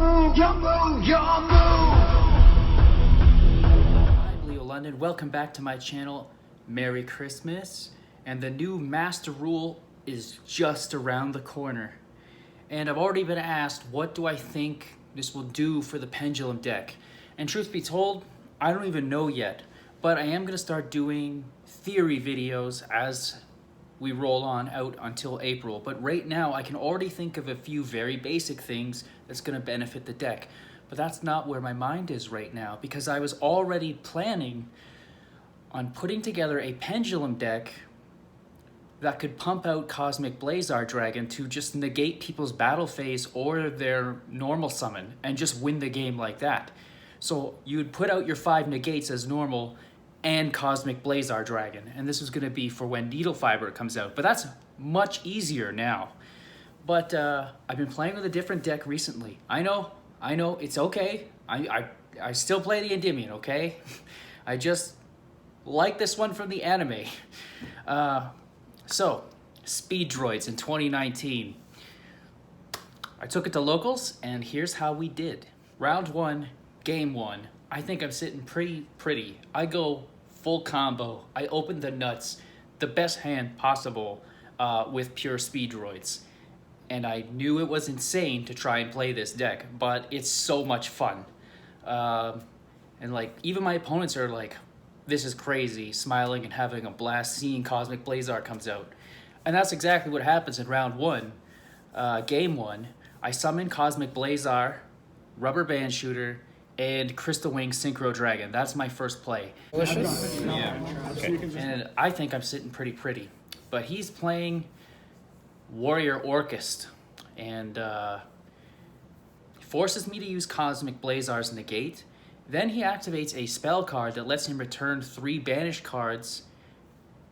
I'm Leo London. Welcome back to my channel. Merry Christmas. And the new Master Rule is just around the corner. And I've already been asked, what do I think this will do for the Pendulum deck? And truth be told, I don't even know yet. But I am going to start doing theory videos as we roll on out until April. But right now, I can already think of a few very basic things that's going to benefit the deck. But that's not where my mind is right now, because I was already planning on putting together a Pendulum deck that could pump out Cosmic Blazar Dragon to just negate people's battle phase or their normal summon and just win the game like that. So you would put out your 5 negates as normal and Cosmic Blazar Dragon, and this was going to be for when Needle Fiber comes out, but that's much easier now. But I've been playing with a different deck recently. I know, it's okay. I still play the Endymion, okay? I just like this one from the anime. So, Speedroids in 2019. I took it to locals, and here's how we did. Round 1, game 1. I think I'm sitting pretty. I go full combo. I open the nuts, the best hand possible with pure Speedroids. And I knew it was insane to try and play this deck, but it's so much fun. And like, even my opponents are like, this is crazy, smiling and having a blast seeing Cosmic Blazar comes out. And that's exactly what happens in round 1, game 1. I summon Cosmic Blazar, Rubber Band Shooter, and Crystal Wing Synchro Dragon. That's my first play. Delicious? Yeah. Okay. And I think I'm sitting pretty. But he's playing Warrior Orchest, and forces me to use Cosmic Blazar's negate. Then he activates a spell card that lets him return 3 banished cards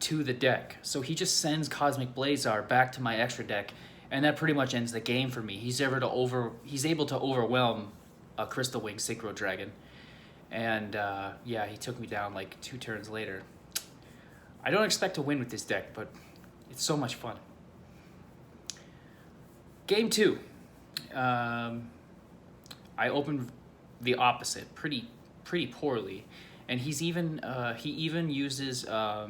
to the deck. So he just sends Cosmic Blazar back to my extra deck, and that pretty much ends the game for me. He's able to overwhelm a Crystal Wing Synchro Dragon. And yeah, he took me down like 2 turns later. I don't expect to win with this deck, but it's so much fun. Game 2. I opened the opposite pretty poorly, and he even uses I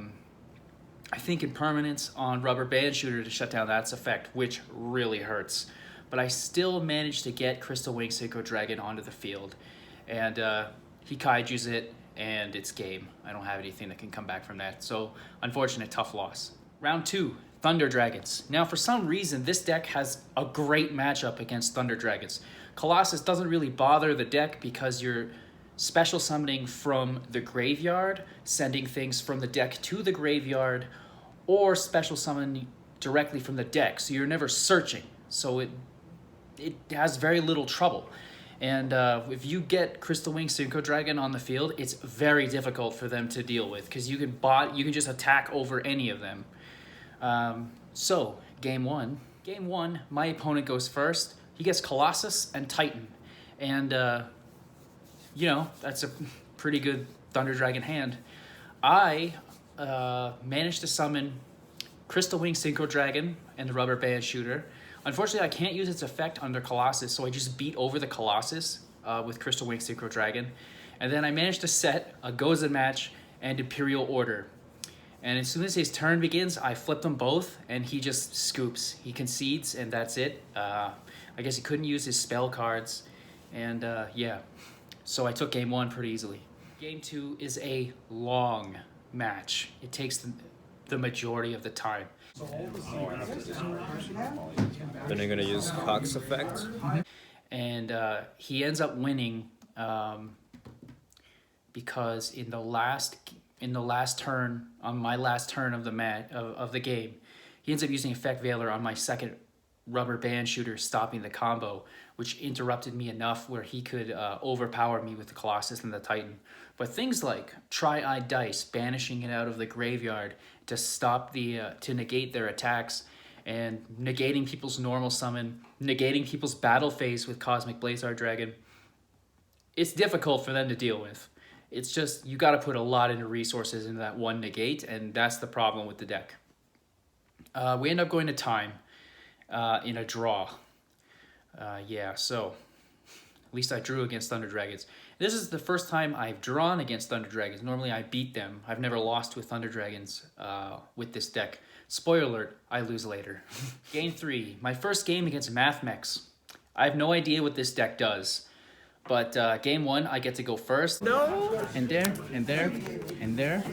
think impermanence on Rubber Band Shooter to shut down that's effect, which really hurts. But I still managed to get Crystal Wing Synchro Dragon onto the field, and he kaijus it, and it's game. I don't have anything that can come back from that, so unfortunate, tough loss. Round 2, Thunder Dragons. Now, for some reason, this deck has a great matchup against Thunder Dragons. Colossus doesn't really bother the deck because you're special summoning from the graveyard, sending things from the deck to the graveyard, or special summoning directly from the deck, so you're never searching. So it has very little trouble. And if you get Crystal Wing Synchro Dragon on the field, it's very difficult for them to deal with, because you can just attack over any of them. So, game 1. Game 1, my opponent goes first. He gets Colossus and Titan. And, you know, that's a pretty good Thunder Dragon hand. I managed to summon Crystal Wing Synchro Dragon and the Rubber Band Shooter. Unfortunately, I can't use its effect under Colossus, so I just beat over the Colossus with Crystal Wing Synchro Dragon. And then I managed to set a Gozen Match and Imperial Order. And as soon as his turn begins, I flip them both, and he just scoops. He concedes, and that's it. I guess he couldn't use his spell cards, and yeah. So I took game 1 pretty easily. Game 2 is a long match. It takes the majority of the time. Then you're gonna use Cox effect. And he ends up winning because in the last turn, on my last turn of the game, he ends up using Effect Veiler on my second Rubber Band Shooter, stopping the combo, which interrupted me enough where he could overpower me with the Colossus and the Titan. But things like Tri-Eyed Dice, banishing it out of the graveyard to stop to negate their attacks, and negating people's normal summon, negating people's battle phase with Cosmic Blazar Dragon, it's difficult for them to deal with. It's just, you got to put a lot into resources into that one negate, and that's the problem with the deck. We end up going to time in a draw. Yeah, so At least I drew against Thunder Dragons. This is the first time I've drawn against Thunder Dragons. Normally I beat them. I've never lost with Thunder Dragons with this deck. Spoiler alert, I lose later. Game 3, my first game against MathMex. I have no idea what this deck does. But game 1, I get to go first. No! And there, and there, and there.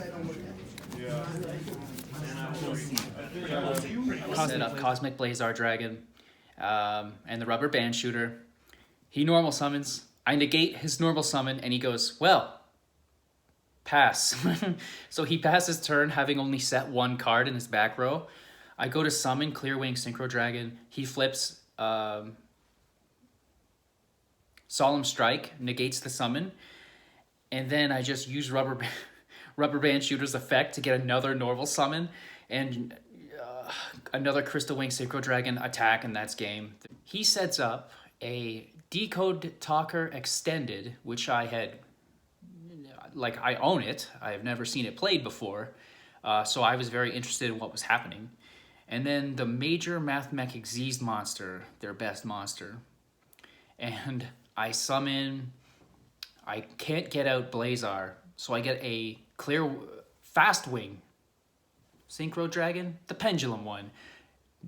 Set up Cosmic Blazar Dragon and the Rubber Band Shooter. He normal summons. I negate his normal summon, and he goes, well, pass. So he passes turn, having only set 1 card in his back row. I go to summon Crystal Wing Synchro Dragon. He flips Solemn Strike, negates the summon, and then I just use Rubber Band Shooter's effect to get another normal summon, and another Crystal Wing Synchro Dragon attack, and that's game. He sets up a Decode Talker Extended, which I had, like, I own it. I have never seen it played before, so I was very interested in what was happening. And then the major MathMech Xyz monster, their best monster. And I summon, I can't get out Blazar, so I get a clear Fast Wing Synchro Dragon, the Pendulum one.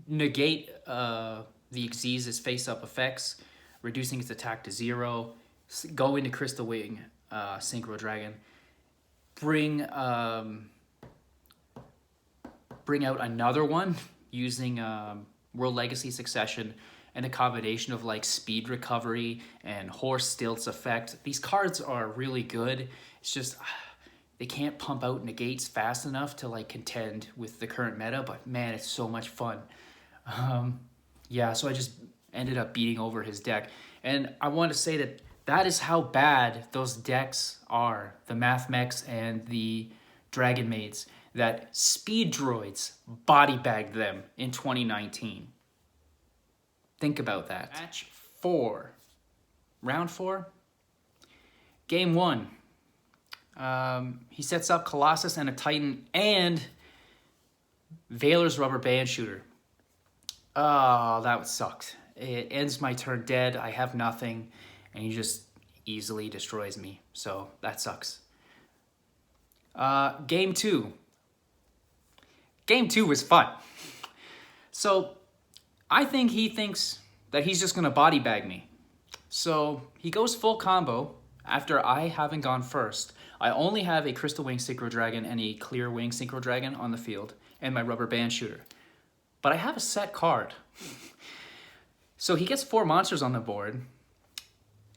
Negate the Xyz's face-up effects, reducing its attack to 0. Go into Crystal Wing Synchro Dragon. Bring out another one using World Legacy Succession and a combination of like Speed Recovery and Horse Stilts effect. These cards are really good. It's just they can't pump out negates fast enough to like contend with the current meta, but man, it's so much fun. Yeah, so I just ended up beating over his deck. And I want to say that that is how bad those decks are, the MathMex and the Dragon Maids, that Speedroids body bagged them in 2019. Think about that. Match 4. Round 4. Game 1. He sets up Colossus and a Titan and Valor's Rubber Band Shooter. Oh, that sucked. It ends my turn dead. I have nothing, and he just easily destroys me. So that sucks. Game 2. Game 2 was fun. So I think he thinks that he's just going to body bag me. So he goes full combo after I haven't gone first. I only have a Crystal Wing Synchro Dragon and a Clear Wing Synchro Dragon on the field and my Rubber Band Shooter. But I have a set card. So he gets 4 monsters on the board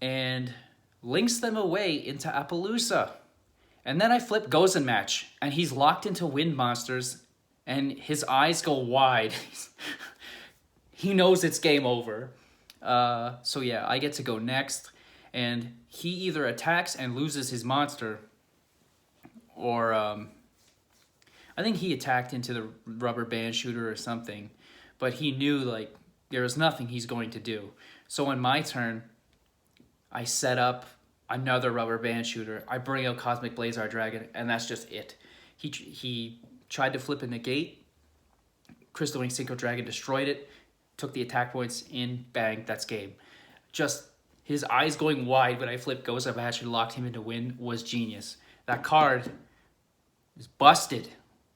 and links them away into Appaloosa. And then I flip Gozen Match, and he's locked into wind monsters, and his eyes go wide. He knows it's game over. So yeah, I get to go next, and he either attacks and loses his monster, or I think he attacked into the Rubber Band Shooter or something, but he knew like there was nothing he's going to do. So on my turn, I set up another Rubber Band Shooter. I bring out Cosmic Blazar Dragon, and that's just it. He tried to flip a negate. Crystal Wing Synchro Dragon destroyed it, took the attack points in, bang, that's game. Just his eyes going wide when I flipped Gozen Match and locked him into win was genius. That card is busted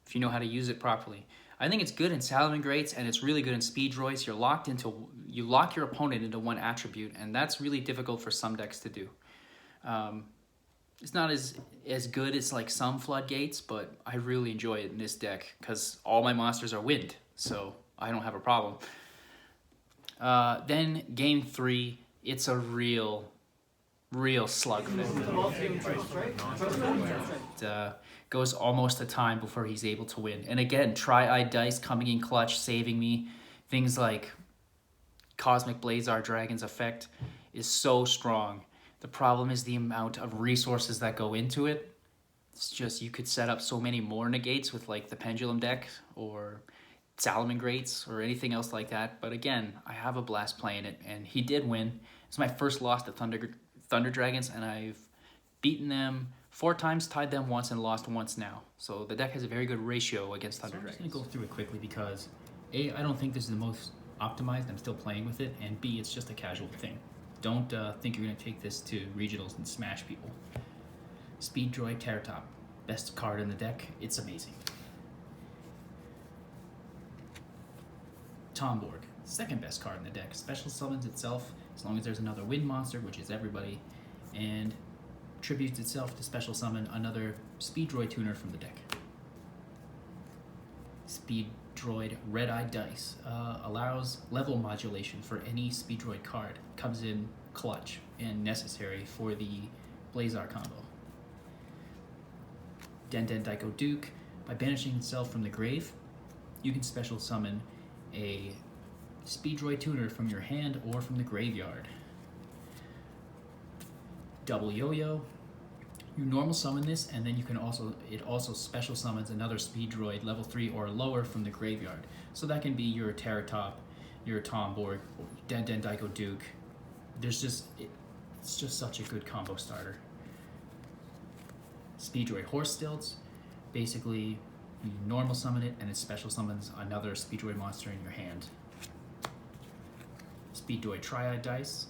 if you know how to use it properly. I think it's good in Salamangreats, and it's really good in Speedroids. You lock your opponent into one attribute, and that's really difficult for some decks to do. It's not as good as like some Floodgates, but I really enjoy it in this deck because all my monsters are wind, so I don't have a problem. Then game 3, it's a real slugfest. It goes almost a time before he's able to win. And again, Tri-Eyed Dice coming in clutch, saving me. Things like Cosmic Blazar Dragon's effect is so strong. The problem is the amount of resources that go into it. It's just, you could set up so many more negates with like the Pendulum deck or Salamangreats or anything else like that. But again, I have a blast playing it, and he did win. It's my first loss to Thunder Dragons, and I've beaten them 4 times, tied them once, and lost once now. So the deck has a very good ratio against Thunder Dragons. I'm just going to go through it quickly because A, I don't think this is the most optimized. I'm still playing with it, and B, it's just a casual thing. Don't think you're going to take this to regionals and smash people. Speedroid Terratop, best card in the deck. It's amazing. Tomborg, second best card in the deck. Special summons itself as long as there's another wind monster, which is everybody, and tributes itself to special summon another Speedroid tuner from the deck. Speedroid Red Eye Dice allows level modulation for any Speedroid card. Comes in clutch and necessary for the Blazar combo. Den Daiko Duke, by banishing itself from the grave, you can special summon a Speedroid tuner from your hand or from the graveyard. Double Yo-Yo, you normal summon this, and then you can it also special summons another Speedroid level 3 or lower from the graveyard. So that can be your Terratop, your Tomborg, Den Daiko Duke. It's just such a good combo starter. Speedroid Horse Stilts, basically you normal summon it and it special summons another Speedroid monster in your hand. Speedroid Triad Dice,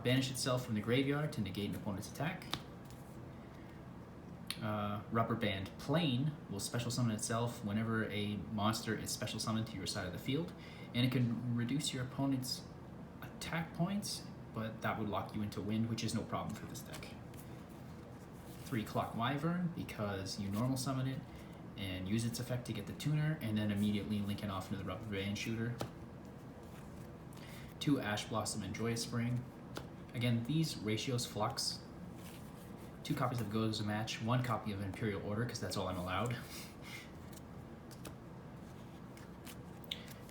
banish itself from the graveyard to negate an opponent's attack. Rubber Band Plane will special summon itself whenever a monster is special summoned to your side of the field, and it can reduce your opponent's attack points, but that would lock you into wind, which is no problem for this deck. 3 Clock Wyvern, because you normal summon it and use its effect to get the tuner, and then immediately link it off into the Rubber Band shooter. 2 Ash Blossom and Joyous Spring. Again, these ratios flux. 2 copies of Goes a Match, 1 copy of Imperial Order, because that's all I'm allowed.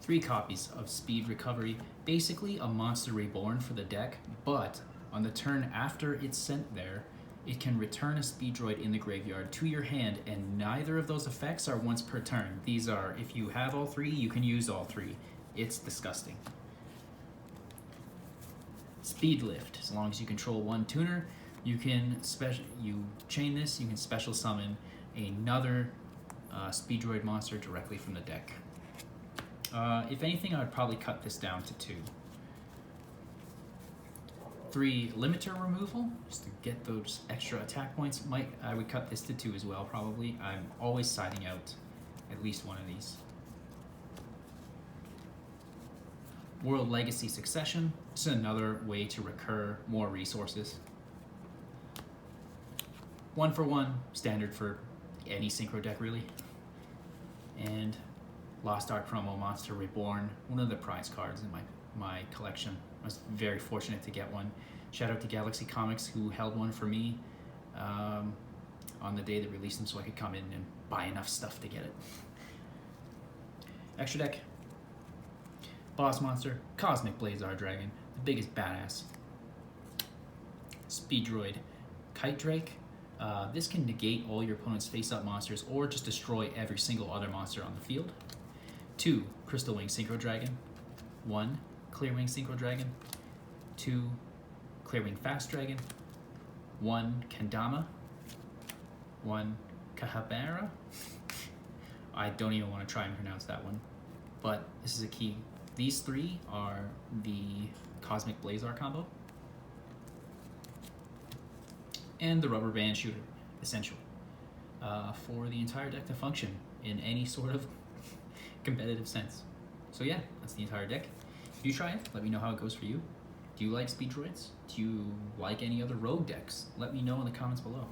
3 copies of Speed Recovery, basically a monster reborn for the deck, but on the turn after it's sent there, it can return a Speedroid in the graveyard to your hand, and neither of those effects are once per turn. These are, if you have all 3, you can use all 3. It's disgusting. Speed Lift, as long as you control 1 tuner, you can chain this, you can special summon another Speedroid monster directly from the deck. If anything, I would probably cut this down to 2. 3 limiter removal, just to get those extra attack points. I would cut this to 2 as well, probably. I'm always siding out at least one of these. World Legacy Succession, this is another way to recur more resources. 1 for 1, standard for any synchro deck really. And Lost Art Promo Monster Reborn, one of the prize cards in my collection. I was very fortunate to get one. Shout out to Galaxy Comics who held one for me on the day they released them so I could come in and buy enough stuff to get it. Extra deck. Boss Monster, Cosmic Blazar Dragon, the biggest badass. Speedroid Kite Drake. This can negate all your opponent's face-up monsters or just destroy every single other monster on the field. 2 Crystal Wing Synchro Dragon. 1 Clear Wing Synchro Dragon. 2 Clear Wing Fast Dragon. 1 Kendama. 1 Kahabara. I don't even want to try and pronounce that one, but this is a key. These 3 are the Cosmic Blazar combo. And the Rubber Band Shooter, essential for the entire deck to function in any sort of competitive sense. So yeah, that's the entire deck. If you try it, let me know how it goes for you. Do you like Speedroids? Do you like any other rogue decks? Let me know in the comments below.